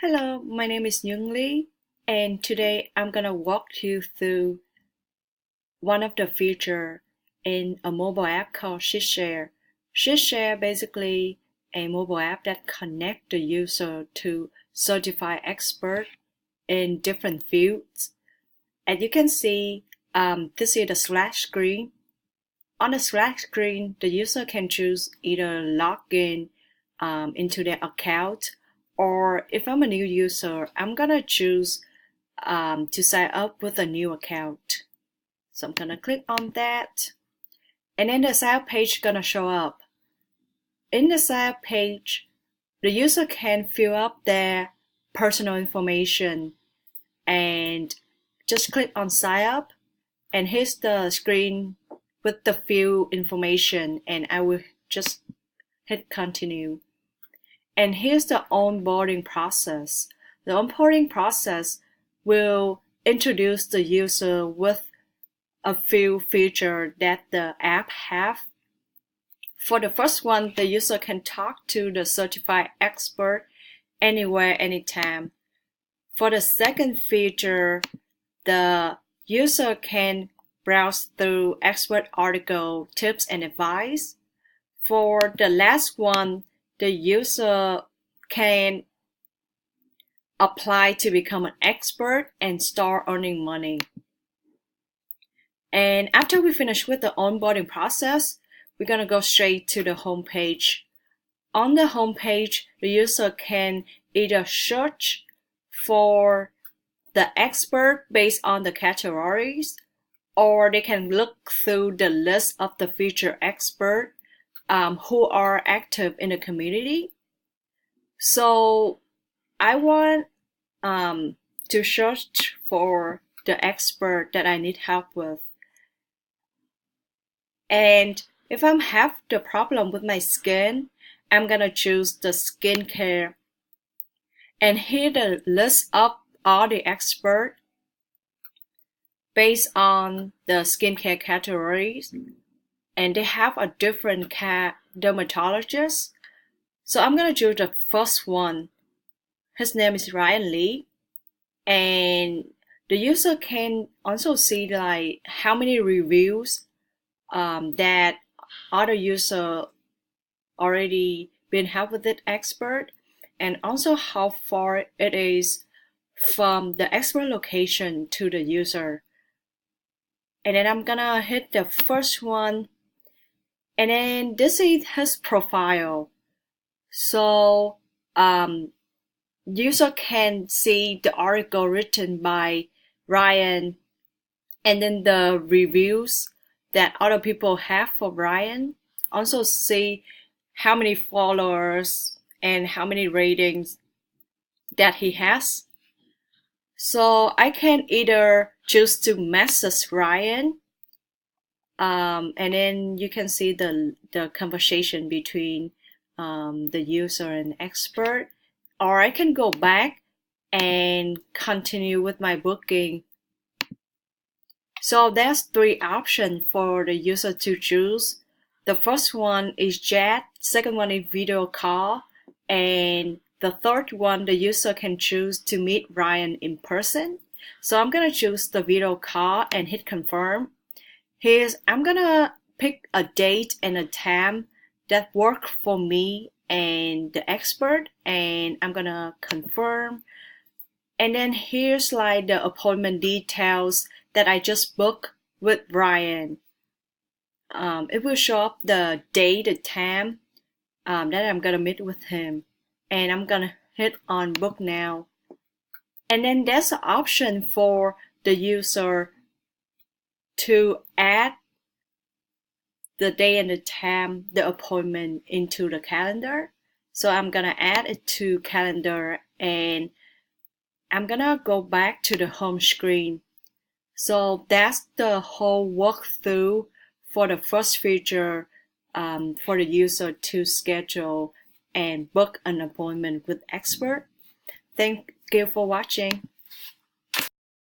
Hello, my name is Nhung Lee, and today I'm gonna walk you through one of the features in a mobile app called SheetShare. SheetShare basically a mobile app that connects the user to certified expert in different fields. As you can see, this is the splash screen. On the splash screen, the user can choose either login into their account, or if I'm a new user, I'm gonna choose to sign up with a new account. So I'm gonna click on that, and then the sign up page gonna show up. In the sign up page, the user can fill up their personal information and just click on sign up, and here's the screen with the fill information, and I will just hit continue. And here's the onboarding process. The onboarding process will introduce the user with a few features that the app have. For the first one, the user can talk to the certified expert anywhere, anytime. For the second feature, the user can browse through expert article, tips, and advice. For the last one, the user can apply to become an expert and start earning money. And after we finish with the onboarding process, we're going to go straight to the home page. On the home page, the user can either search for the expert based on the categories, or they can look through the list of the featured experts who are active in the community. So I want to search for the expert that I need help with. And if I have the problem with my skin, I'm gonna choose the skincare. And here the list of all the experts based on the skincare categories, and they have a different dermatologist. So I'm gonna choose the first one. His name is Ryan Lee, and the user can also see like how many reviews that other user already been helped with it expert, and also how far it is from the expert location to the user. And then I'm gonna hit the first one, and then this is his profile. So user can see the article written by Ryan, and then the reviews that other people have for Ryan. Also see how many followers and how many ratings that he has. So I can either choose to message Ryan, and then you can see the conversation between the user and expert, or I can go back and continue with my booking. So there's three options for the user to choose. The first one is chat, second one is video call, and the third one the user can choose to meet Ryan in person. So I'm gonna choose the video call and hit confirm. I'm gonna pick a date and a time that work for me and the expert, and I'm gonna confirm. And then here's like the appointment details that I just booked with Ryan. It will show up the date, the time that I'm gonna meet with him, and I'm gonna hit on book now. And then there's an option for the user to add the day and the time, the appointment into the calendar. So I'm gonna add it to calendar, and I'm gonna go back to the home screen. So that's the whole walkthrough for the first feature for the user to schedule and book an appointment with expert. Thank you for watching.